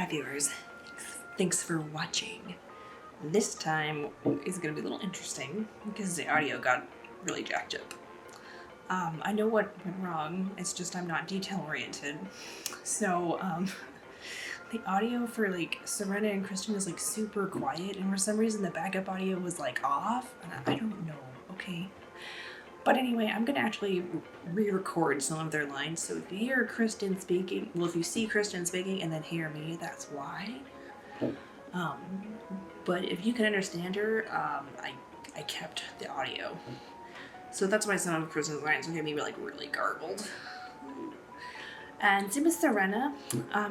Hi viewers, thanks for watching. This time is going to be a little interesting because the audio got really jacked up. I know what went wrong, it's just I'm not detail oriented. So the audio for like Sirena and Kristin is like super quiet, and for some reason the backup audio was like off, and I don't know, okay? But anyway, I'm gonna actually re-record some of their lines, so if you hear Kristin speaking, well, if you see Kristin speaking and then hear me, that's why. But if you can understand her, I kept the audio. So that's why some of Kristin's lines are gonna be like really garbled. And same with Sirena,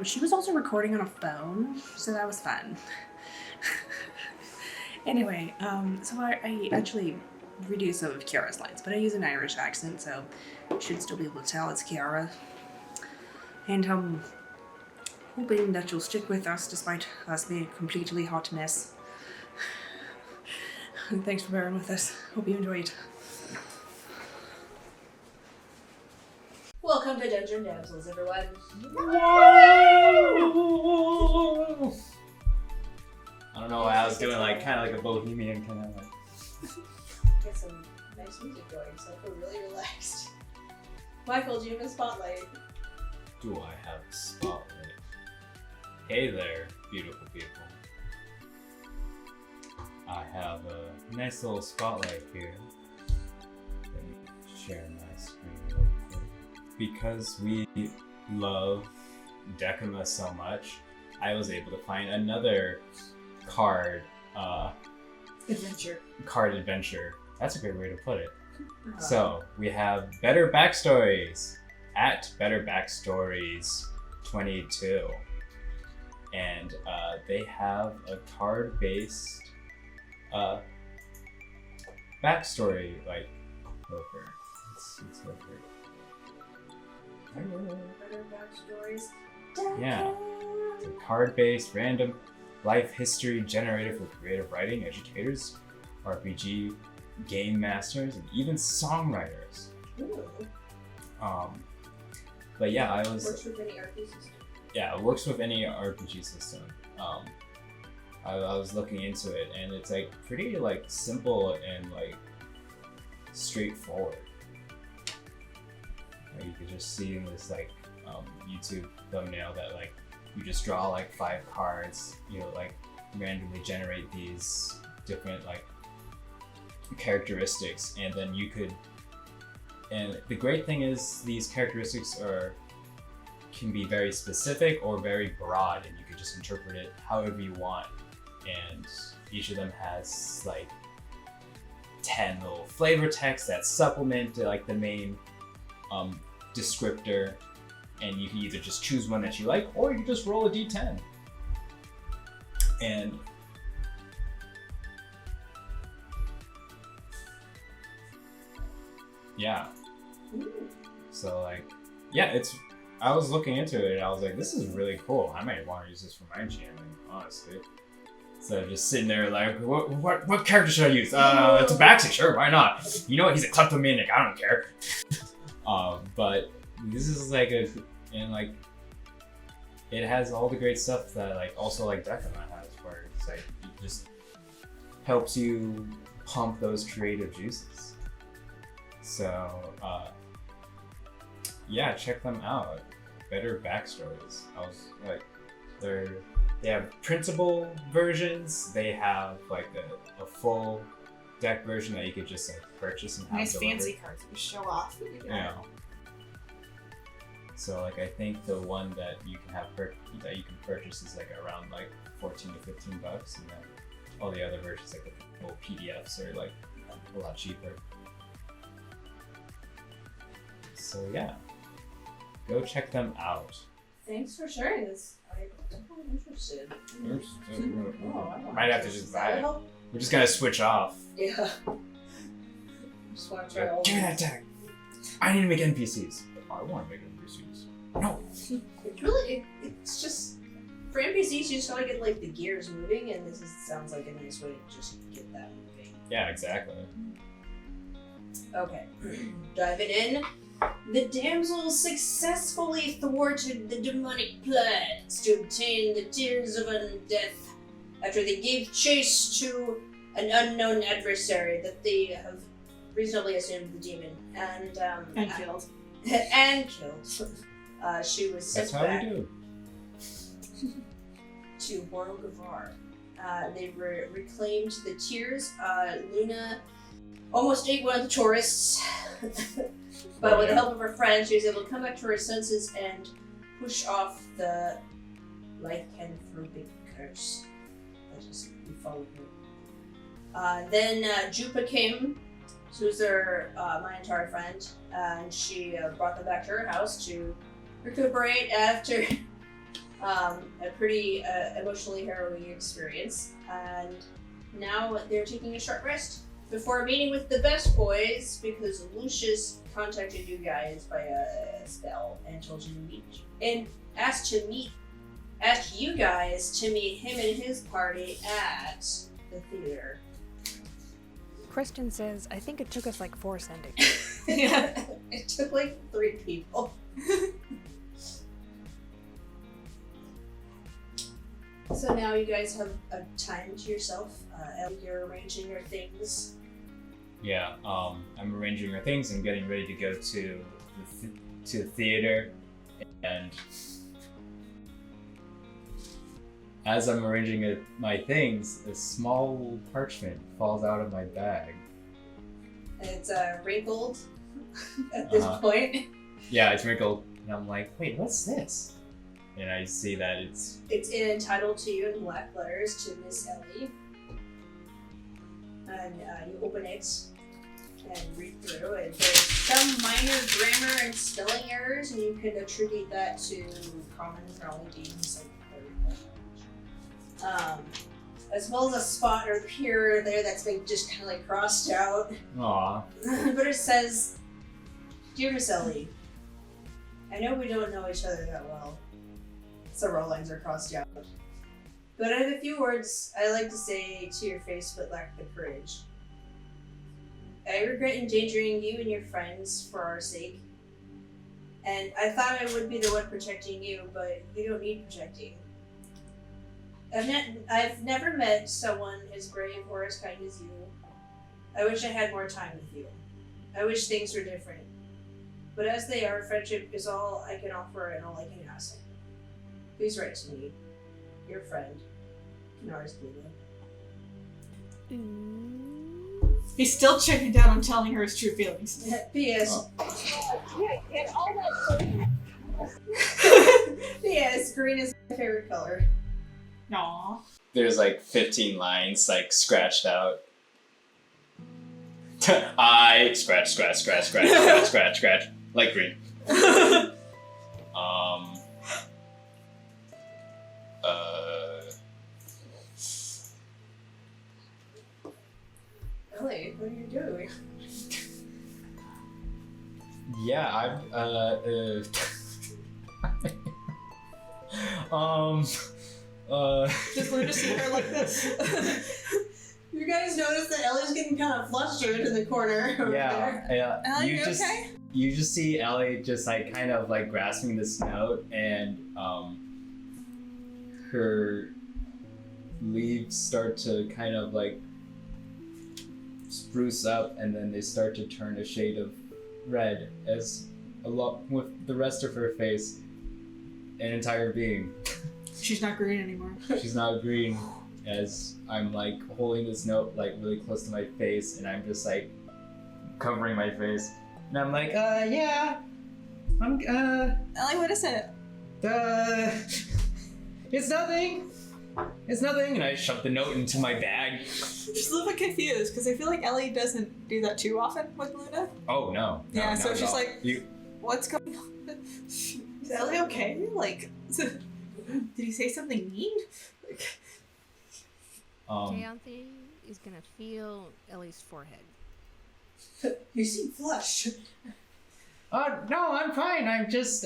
she was also recording on a phone, so that was fun. Anyway, so I actually redo some of Ciara's lines, but I use an Irish accent, so you should still be able to tell it's Ciara. And I'm hoping that you'll stick with us despite us being a completely hot mess. Thanks for bearing with us. Hope you enjoyed. Welcome to Dungeon Damsels, everyone. Whoa! I don't know why I was doing like kind of like a bohemian kind of like. Get some nice music going, so I feel really relaxed. Michael, do you have a spotlight? Do I have a spotlight? Hey there, beautiful people. I have a nice little spotlight here. Let me share my screen real quick. Because we love Decima so much, I was able to find another card adventure. That's a great way to put it. So we have Better Backstories at Better Backstories 22, and they have a card-based backstory like poker. Let's go for it. Better backstories. Yeah, it's a card-based random life history generated for creative writing educators, RPG game masters, and even songwriters. Ooh. But yeah, I was. Works with any RPG system. Yeah, it works with any RPG system. I was looking into it, and it's like pretty like simple and like straightforward. You could just see in this like YouTube thumbnail that like you just draw like 5 cards, you know, like randomly generate these different like characteristics, and then you could. And the great thing is these characteristics can be very specific or very broad, and you could just interpret it however you want. And each of them has like 10 little flavor texts that supplement like the main descriptor, and you can either just choose one that you like, or you can just roll a d10. And yeah, so like, yeah, I was looking into it and I was like, this is really cool. I might want to use this for my GM, honestly. So just sitting there like, what character should I use? It's a backseat, sure, why not? You know what, he's a kleptomaniac, I don't care. But this is like and like, it has all the great stuff that like also like Decima has, where it's like, it just helps you pump those creative juices. So, yeah, check them out. Better Backstories. I was like, they have printable versions. They have like a full deck version that you could just like purchase and have nice delivered. Fancy cards that you show off. Yeah. So like, I think the one that you can have that you can purchase is like around like $14 to $15, and then all the other versions like the full PDFs are like a lot cheaper. So yeah, go check them out. Thanks for sharing this. I'm definitely interested. Might have to just buy it. We're just gonna switch off. Yeah. Just want to try all. Give me that deck. I need to make NPCs. I want to make NPCs. No. It's really, it's just, for NPCs you just gotta get like the gears moving, and this sounds like a nice way to just get that moving. Yeah, exactly. Okay, diving in. The damsels successfully thwarted the demonic plans to obtain the tears of undeath after they gave chase to an unknown adversary that they have reasonably assumed the demon, and killed. and killed. She was sent That's how back we do. to Borogavar. They reclaimed the tears. Luna almost ate one of the tourists, but with the help of her friends, she was able to come back to her senses and push off the lycanthropic curse that has befallen her. Then Jupa came. She was my entire friend, and she brought them back to her house to recuperate after a pretty emotionally harrowing experience. And now they're taking a short rest before meeting with the best boys, because Lucius contacted you guys by a spell and told you to meet, and asked you guys to meet him and his party at the theater. Kristin says, I think it took us like 4 sendings. Yeah, it took like 3 people. So now you guys have a time to yourself. Ellie, you're arranging your things. Yeah, I'm arranging our things and getting ready to go to the theater, and as I'm arranging my things, a small parchment falls out of my bag. And it's wrinkled at this point. Yeah, it's wrinkled, and I'm like, wait, what's this? And I see that it's entitled to you in black letters to Miss Ellie. And you open it and read through it. There's some minor grammar and spelling errors, and you can attribute that to common Raleigh-Deans as well as a spot or here or there that's been just kind of like crossed out. Aw. But it says, Dear Miss Ellie, I know we don't know each other that well. Several lines are crossed out. But I have a few words I like to say to your face but lack the courage. I regret endangering you and your friends for our sake. And I thought I would be the one protecting you, but you don't need protecting. I've never met someone as brave or as kind as you. I wish I had more time with you. I wish things were different. But as they are, friendship is all I can offer and all I can ask. Please write to me. Your friend, Kenara's Blue. He's still checking down on telling her his true feelings. P.S. P.S. Green is my favorite color. Aww. There's like 15 lines like scratched out. I scratch, like green. Ellie, what are you doing? Yeah, Just Luna seeing her like this. You guys notice that Ellie's getting kind of flustered in the corner over there. Ellie, you you just okay? you just see Ellie just like kind of like grasping this note, and her leaves start to kind of like spruce up, and then they start to turn a shade of red as along with the rest of her face and entire being. She's not green anymore. She's not green, as I'm like holding this note like really close to my face, and I'm just like covering my face, and I'm like, yeah, I'm Ellie, what is it? It's nothing. It's nothing, and I shove the note into my bag. Just a little bit confused, because I feel like Ellie doesn't do that too often with Luna. Oh no. Yeah, no, so not she's at all. like, what's going on? Is Ellie okay? Like, did he say something mean? Like, Keyanthi is gonna feel Ellie's forehead. You seem flushed. No, I'm fine. I'm just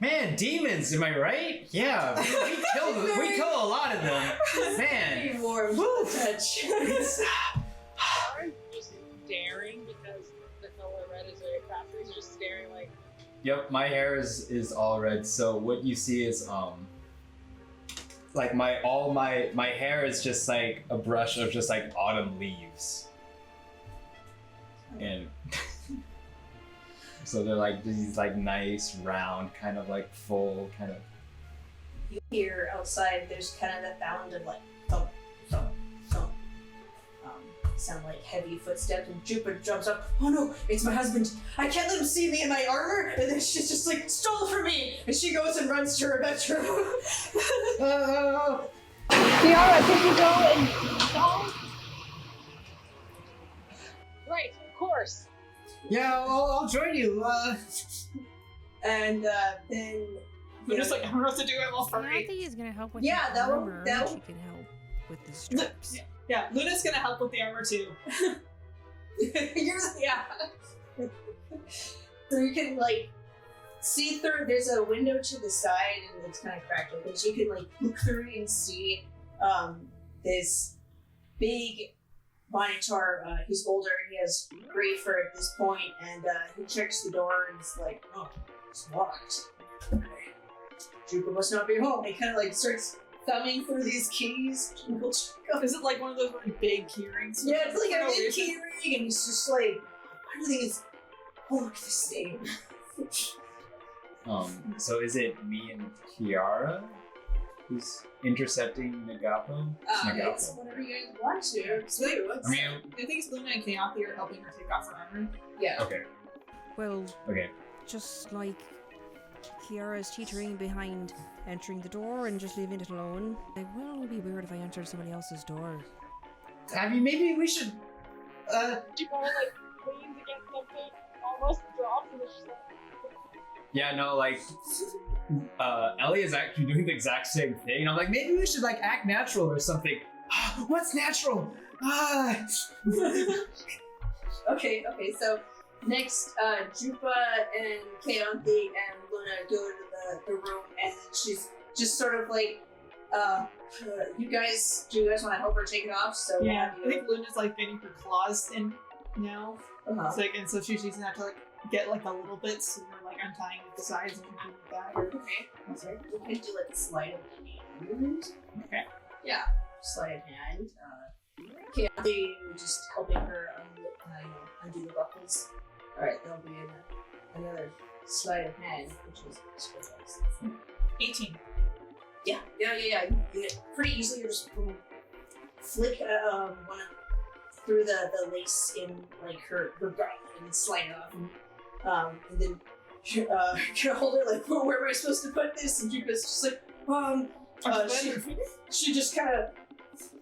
man, demons, am I right? Yeah, we kill a lot of them. Man. Pretty warm touch. Are you just staring because the color red is very fast. He's just staring like. Yep, my hair is all red. So what you see is like my hair is just like a brush of just like autumn leaves, and so they're like these like nice round kind of like full kind of. You hear outside. There's kind of the sound of like thump, thump, thump. Sound like heavy footsteps, and Jupa jumps up. Oh no, it's my husband! I can't let him see me in my armor! And then she's just like, stole from me! And she goes and runs to her bedroom. Ciara, can you go and solve? Right, of course. Yeah, I'll join you. And then I'm just like, I don't know what to do. I'm all furry. Keyanthi is gonna help with Yeah, the that one- armor, that and one- she can help with the straps. Yeah, Luna's gonna help with the armor too. yeah. So you can like see through. There's a window to the side, and it's kind of cracked open. So you can like look through and see this big monitor. He's older. He has gray fur at this point, and he checks the door and is like, "Oh, it's locked. Jupa must not be home." He kind of like starts thumbing through these keys. Is it like one of those really big key rings? Yeah, it's like For a no big reason? key ring, and he's just like, I don't think it's. Oh, look at this thing. So is it me and Kiara who's intercepting Nagapo? It's whatever you guys want to. So wait, I mean, I think it's Luna and Keyanthi are helping her take off her armor. Yeah. okay, Well, okay. just like Kiara is teetering behind entering the door and just leaving it alone. Like, well, it would be weird if I entered somebody else's door. Abby, maybe we should. She kind of like leans against something, almost drops, and then she's like. Yeah, no, like Ellie is actually doing the exact same thing. And I'm like, maybe we should like act natural or something. What's natural? Okay, so next, Jupa and Keyanthi and Luna go to the room, and then she's just sort of like, do you guys want to help her take it off? So Yeah, have I you- think Luna's like getting her claws in now. It's like, and so she's using that to like get like the little bits, and we're like untying the sides and everything like that. Okay. I'm sorry. You can do like sleight of hand. Okay. Yeah, sleight of hand. Keyanthi just helping her undo the buckles. All right, there'll be another sleight of hand, which is 18. Yeah. You get pretty easily. You just flick one through the lace in like her garment and slide it off, and then hold it like, where am I supposed to put this? And Jupa's just like, she just kind of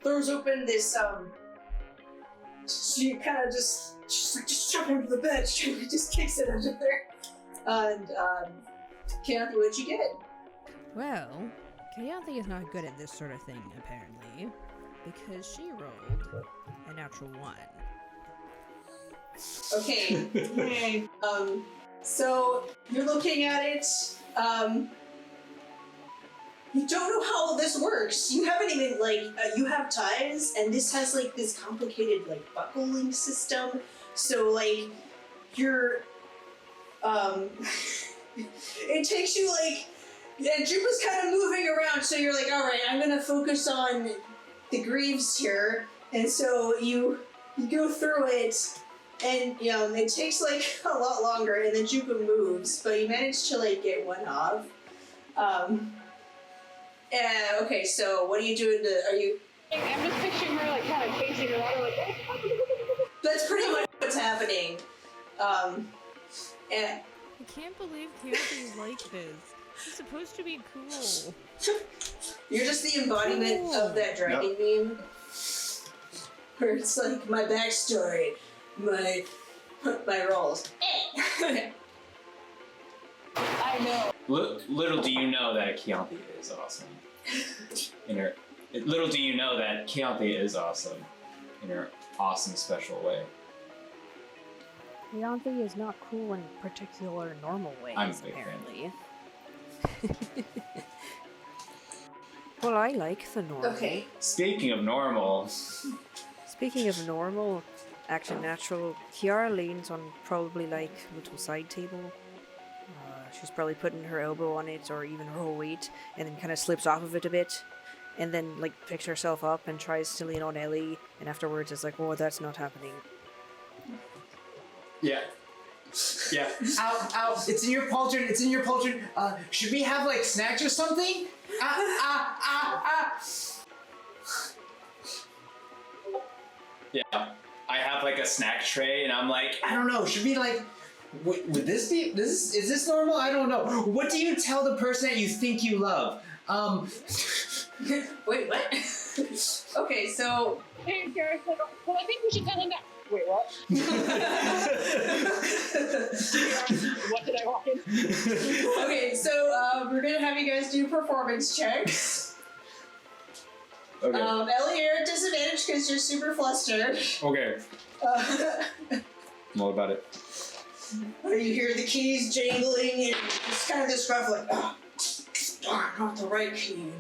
throws open this. She kind of she's like, just jump under the bed. She just kicks it under there. And Keyanthi, what'd you get? Well, Keyanthi is not good at this sort of thing, apparently, because she rolled a natural 1. Okay. Yay. So you're looking at it. You don't know how this works. You haven't even you have ties, and this has like this complicated like buckling system. So like you're it takes you like, and Jupa's kind of moving around. So you're like, all right, I'm gonna focus on the greaves here, and so you go through it. And, it takes, like, a lot longer, and then Jupa moves, but you manage to, like, get one off. Okay, so what are you doing are you... I'm just picturing her like kind of chasing her water, like. That's pretty much what's happening. And... I can't believe Keyanthi is like this. She's supposed to be cool. You're just the embodiment of that dragon meme. Where it's like, my backstory, my roles. I know. Little do you know that Keyanthi is awesome. Little do you know that Keyanthi is awesome in her awesome special way. Keyanthi is not cool in particular normal ways, I'm a big fan. apparently. Well, I like the normal. Okay. Speaking of normal, Speaking of normal, action natural. Ciara leans on probably like a little side table. She's probably putting her elbow on it or even her whole weight, and then kind of slips off of it a bit, and then like picks herself up and tries to lean on Ellie, and afterwards is like, oh, that's not happening. Yeah. Yeah. Ow, it's in your pauldron, should we have like snacks or something? Yeah. I have like a snack tray and I'm like, I don't know, should we like, would this be, is this normal? I don't know. What do you tell the person that you think you love? Wait, what? Okay, so... Hey, Gareth, well, I think we should tell him that. Wait, what? What did I walk in? Okay, so we're gonna have you guys do performance checks. okay. Ellie, you're at disadvantage because you're super flustered. Okay. I'm all about it. You hear the keys jangling and it's kind of this gruff like, oh, darn, not the right key.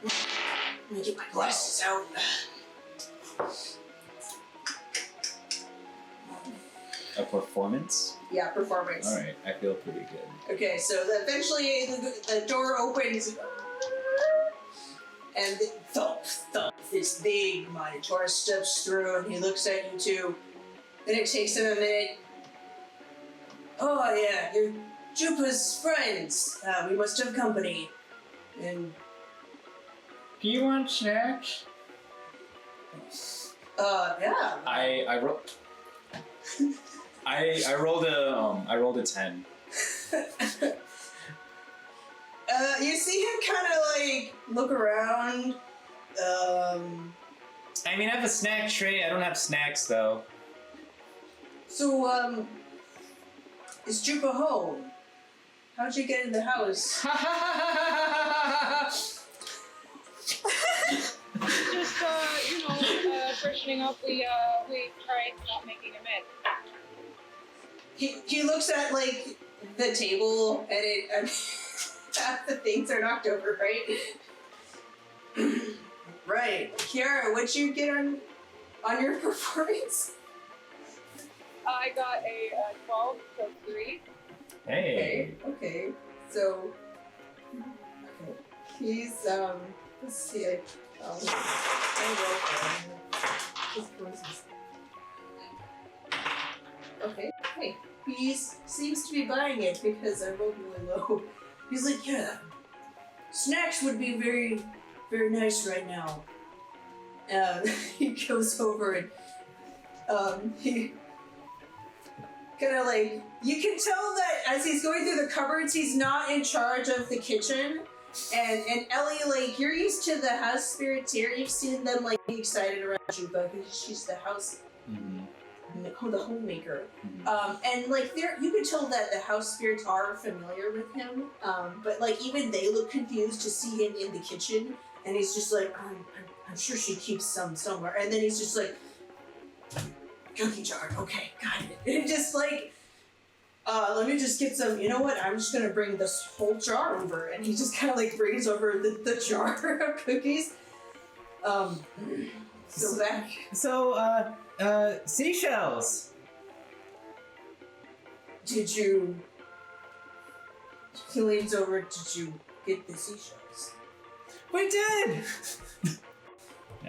Let me get my glasses out. A performance? Yeah, performance. Alright, I feel pretty good. Okay, so eventually the door opens and thump, thump, this big Minotaur steps through and he looks at you two. Then it takes him a minute. Oh yeah, you're Jupa's friends. We must have company. And Do you want snacks? yeah. I rolled a 10. You see him kind of like look around. I mean, I have a snack tray. I don't have snacks though. So is Jupa home? How'd you get in the house? Just, freshening up. We tried not making a mess. He looks at like the table and half the things are knocked over, right? Right. Ciara, what'd you get on your performance? I got a 12, so 3. Hey. Okay. So he's let's see. Okay. Hey, he seems to be buying it because I rolled really low. He's like, yeah, snacks would be very, very nice right now. He goes over and he kind of like, you can tell that as he's going through the cupboards, he's not in charge of the kitchen. And Ellie, like, you're used to the house spirits here. You've seen them like be excited around Jupa because she's the house, the homemaker. And like, you can tell that the house spirits are familiar with him. But like, even they look confused to see him in the kitchen, and he's just like, I'm sure she keeps some somewhere. And then he's just like, cookie jar. Okay, got it. And just like. Let me just get some, you know what, I'm just gonna bring this whole jar over. And he just kind of like brings over the jar of cookies. So seashells. He leans over, did you get the seashells? We did!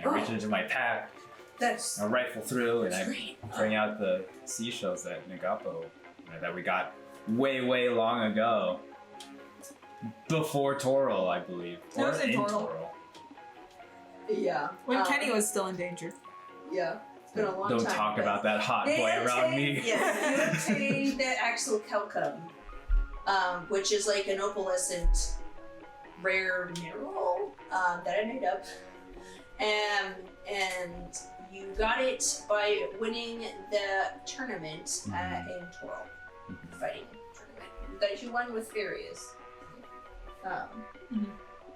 I reach into my pack, That's I rifle through, and I great. bring out the seashells that that we got way long ago. Before Toril, I believe. That was in in Toril. Yeah. When Kenny was still in danger. Yeah. It's been a long Don't time. talk but- about that hot They boy around obtained- me. Yes, you obtained the Axel Calcum, which is like an opalescent rare mineral that I made up. And you got it by winning the tournament in Toril. Fighting tournament that you won with Furious.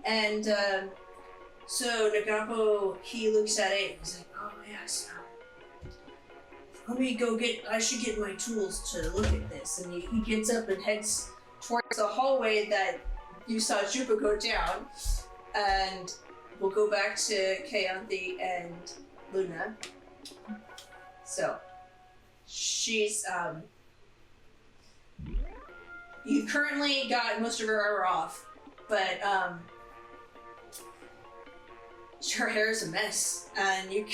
And so Nagapo, he looks at it and he's like, oh yes, let me go I should get my tools to look at this. And he gets up and heads towards the hallway that you saw Jupa go down. And we'll go back to Keyanthi and Luna. So, she's you've currently got most of her armor off, but her hair's a mess, and you.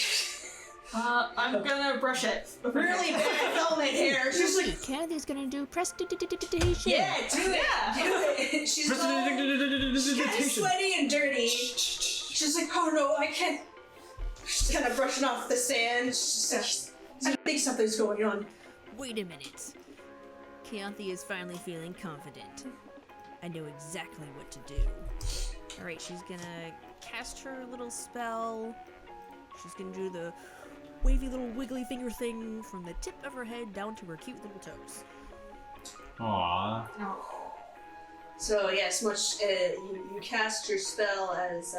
I'm gonna brush it. Really bad helmet hair. She's like, Kayanthi's gonna do prestidigitation. yeah, do it. She's kind of sweaty and dirty. She's like, oh no, I can't. She's kind of brushing off the sand. I think something's going on. Wait a minute. Keyanthi is finally feeling confident. I know exactly what to do. Alright, she's gonna cast her little spell. She's gonna do the wavy little wiggly finger thing from the tip of her head down to her cute little toes. Aww. So yes, you cast your spell as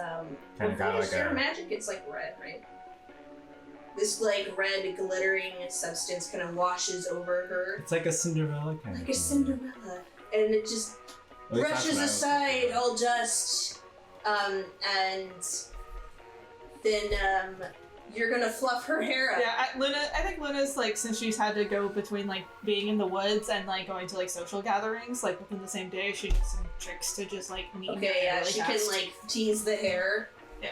Kinda got like your a- magic. It's like red, right? This like red glittering substance kind of washes over her It's like a Cinderella kind like of a thing. Cinderella, and it just At least that's brushes what I was aside thinking. all dust, and then you're gonna fluff her hair up. Yeah, I think Luna's like, since she's had to go between like being in the woods and like going to like social gatherings like within the same day, she needs some tricks to just like neaten her Okay, hair yeah, really she fast. can like tease the hair. Yeah.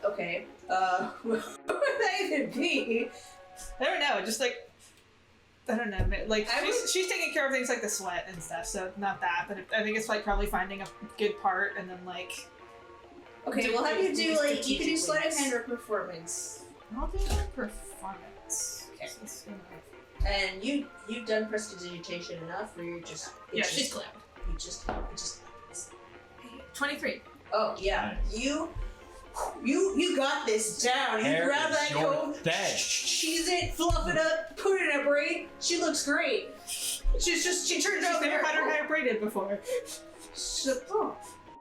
Okay. What would that even be? I don't know, just like I don't know, like I she's taking care of things like the sweat and stuff, so not that, but I think it's like probably finding a good part and then like. Okay, we'll have you do Just like you can do sleight of strategically. hand or performance, I'll do a performance. Okay. So it's gonna- and you've done prestidigitation enough where you're just Yeah, she's clear. you just 23. oh yeah Nice. you got this down. Hair You grab is that your comb, thing. cheese it, fluff it up, put it in a braid. She looks great. She turns out She's never had her hair braided before. She's like, oh,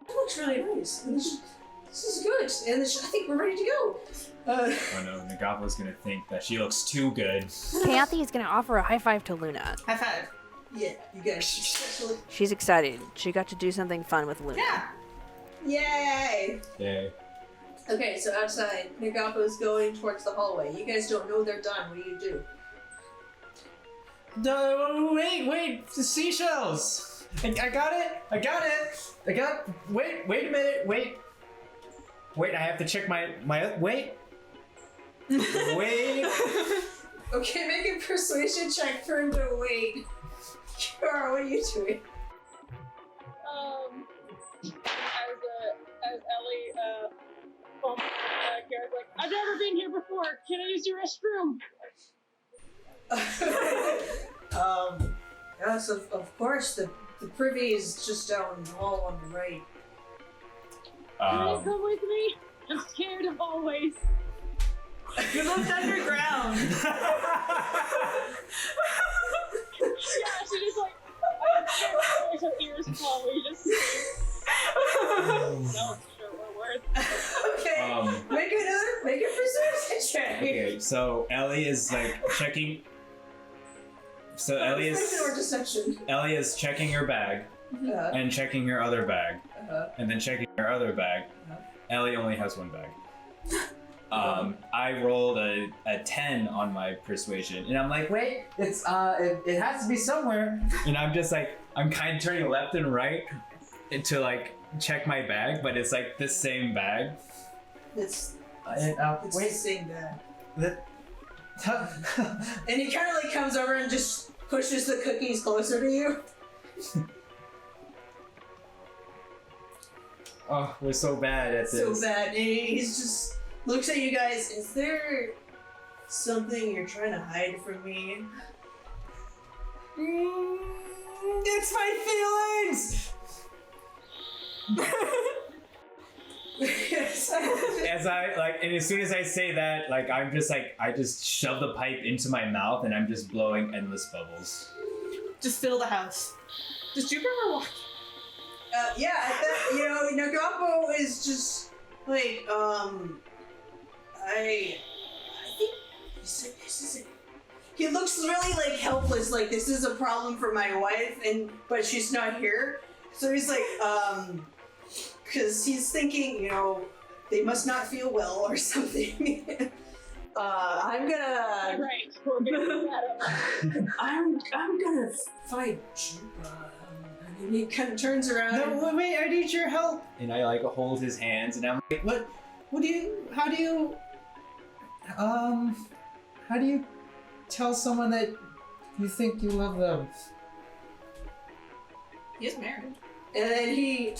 that looks really nice. And this is good. And I think we're ready to go. Oh no, Nagapo's gonna think that she looks too good. Keyanthi is gonna offer a high five to Luna. High five. Yeah, you guys. She's excited. She got to do something fun with Luna. Yeah. Yay! Yay. Okay, so outside, Nagapo's going towards the hallway. You guys don't know they're done. What do you do? No, wait, the seashells. I got it. Wait a minute. Wait, I have to check my, wait. Okay, make a persuasion check for him to wait. Ciara, what are you doing? As Ellie bumps Garrett's like, I've never been here before. Can I use your restroom? Yes, of course. The privy is just down the hall on the right. Can you come with me? I'm scared of hallways. You looked underground. Yeah, she just like, I'm scared of hallways, her ears probably just. No, sure, we're worth. Okay, make a persuasion check. Okay, so Ellie is like checking. So Ellie Persuasion or is deception? Ellie is checking her bag and checking her other bag and then checking her other bag. Ellie only has one bag. I rolled a 10 on my persuasion, and I'm like, wait, it's it has to be somewhere. And I'm just like, I'm kind of turning left and right to like check my bag, but it's like the same bag. It's Wait, the same bag. And he kind of like comes over and just pushes the cookies closer to you. Oh, we're so bad at this. So bad. And he's just looks at you guys. Is there something you're trying to hide from me? It's my feelings. As I like, and as soon as I say that, like, I'm just like, I just shove the pipe into my mouth and I'm just blowing endless bubbles. Just fill the house. Does Jupa ever walk? Yeah, I thought, Nagapo is just like, I think this is it. He looks really like helpless, like this is a problem for my wife, but she's not here. So he's like, because he's thinking, they must not feel well or something. I'm gonna. Right. We're gonna I'm gonna fight Jupa. And he kind of turns around. No, wait, I need your help. And I like hold his hands, and I'm like, how do you tell someone that you think you love them? He's married. And then he.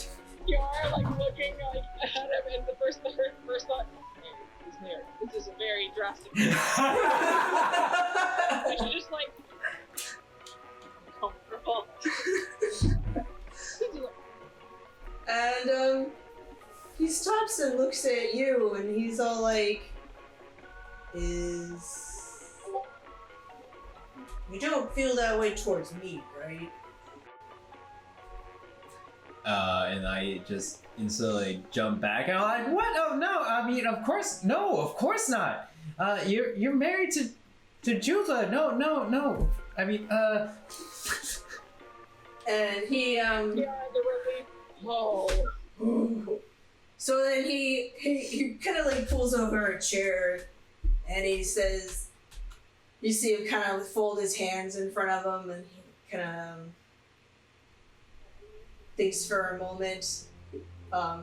You are like looking like at him, and the first thought, he's married. This is a very drastic. Like you're just like comfortable. And he stops and looks at you, and he's all like, "You don't feel that way towards me, right?" And I just instantly jump back, and I'm like, what? Oh no! I mean, of course not. You're married to Jupa. No. I mean, And he Yeah, the relief. Whoa. So then he kind of like pulls over a chair, and he says, you see him kind of fold his hands in front of him, and he kind of thinks for a moment. I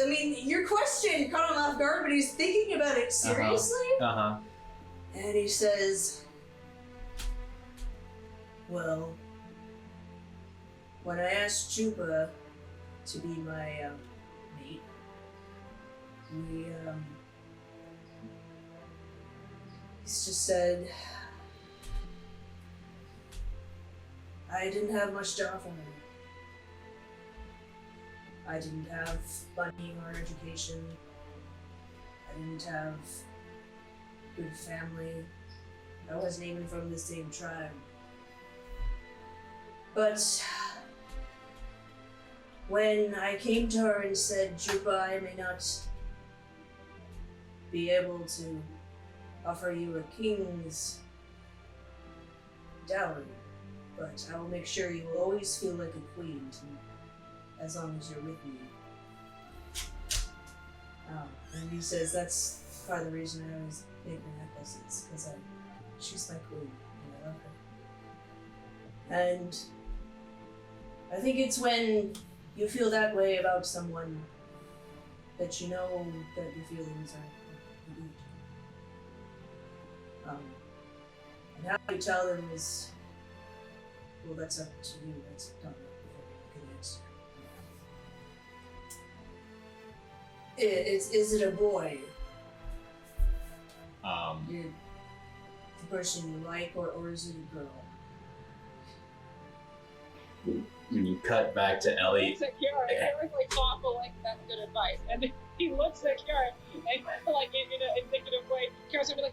mean, your question caught him off guard, but he's thinking about it seriously. And he says, well, when I asked Jupa to be my mate, he's just said I didn't have much to offer him. I didn't have money or education. I didn't have good family. I wasn't even from the same tribe. But when I came to her and said, Jupa, I may not be able to offer you a king's dowry, but I will make sure you will always feel like a queen to me, as long as you're with me. And he says that's part of the reason I always make her necklaces, because she's my queen, and I love her. And I think it's when you feel that way about someone that you know that your feelings are good. And how you tell them is, well, that's up to you. That's not good answer. Is it a boy? The person you like, or is it a girl? When you cut back to Ellie. He looks at Ciara. Ciara's like awful, like that's good advice. And then he looks at Ciara, and like in an indicative way, Ciara's gonna be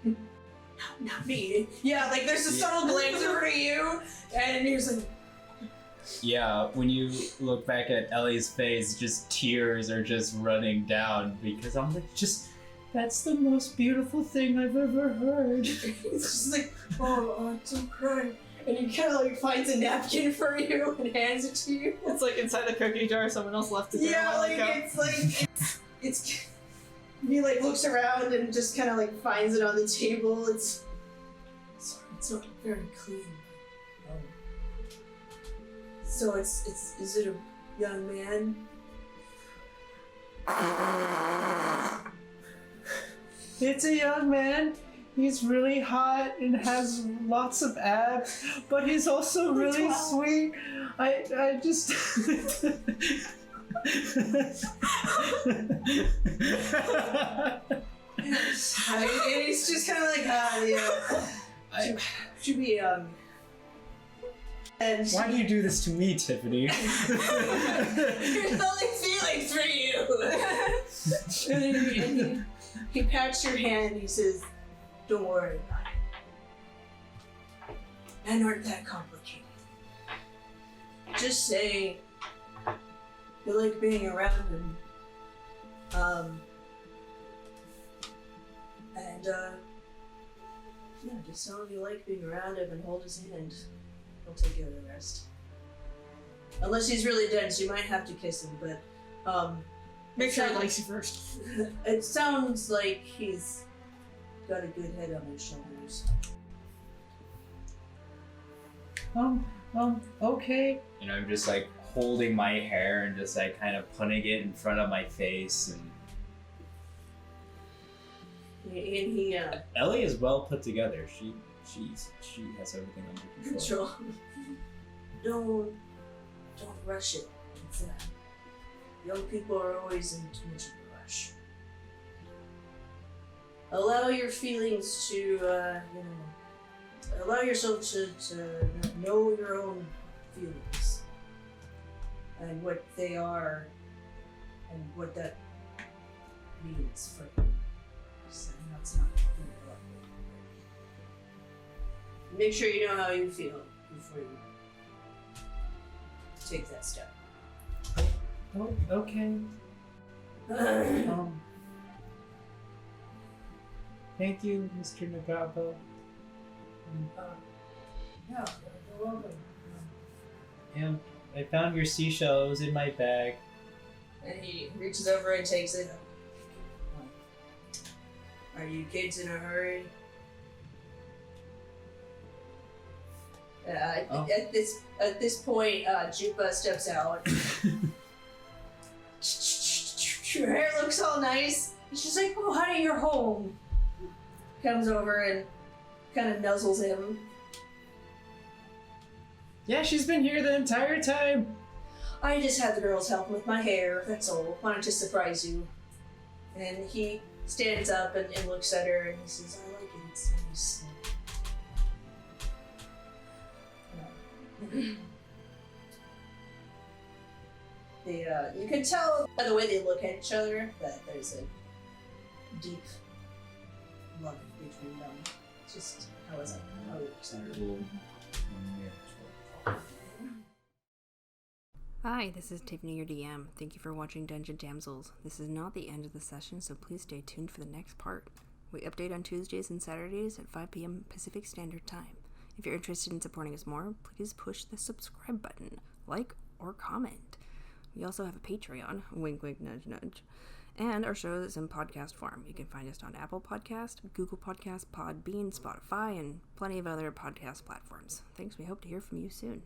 like, Not me. Yeah, like there's a subtle glance over to you, and he was like, Yeah, when you look back at Ellie's face, just tears are just running down because I'm like, that's the most beautiful thing I've ever heard. it's just like, oh, don't cry. And he kind of like finds a napkin for you and hands it to you. It's like inside the cookie jar someone else left it there. Yeah, like it's he like looks around and just kind of like finds it on the table. It's not very clean. So is it a young man? It's a young man. He's really hot and has lots of abs, but he's also really sweet. I just And he's just kind of like, should be And Why do you do this to me, Tiffany? There's only feelings for you. and he pats your hand. He says, "Don't worry about it. Men aren't that complicated. Just say you like being around him. Just tell him you like being around him and hold his hand. He'll take care of the rest. Unless he's really dense, you might have to kiss him, but Make sure he likes you first. It sounds like he's got a good head on his shoulders. Okay. And I'm just like holding my hair and just like kind of putting it in front of my face. And he Ellie is well put together. She has everything under control. Don't rush it. It's, young people are always in too much of a rush. Allow your feelings to, allow yourself to know your own feelings and what they are and what that means for you. So that's not make sure you know how you feel before you take that step. Oh, okay. Thank you, Mr. Nagabo. Yeah, you're welcome. Yeah, I found your seashell. It was in my bag. And he reaches over and takes it. Are you kids in a hurry? At this point, Jupa steps out. Your hair looks all nice. And she's like, "Oh, honey, you're home." Comes over and kind of nuzzles him. Yeah, she's been here the entire time. I just had the girls help with my hair. That's all. Wanted to surprise you. And he stands up and looks at her and he says, "I like it. It's nice." You can tell by the way they look at each other that there's a deep love between them. Just how is it? How it looks at her. Hi, this is Tiffany, your DM. Thank you for watching Dungeon Damsels. This is not the end of the session, so please stay tuned for the next part. We update on Tuesdays and Saturdays at 5 p.m. Pacific Standard Time. If you're interested in supporting us more, please push the subscribe button, like, or comment. We also have a Patreon, wink wink nudge nudge, and our show is in podcast form. You can find us on Apple Podcast, Google Podcast, Podbean, Spotify, and plenty of other podcast platforms. Thanks, we hope to hear from you soon.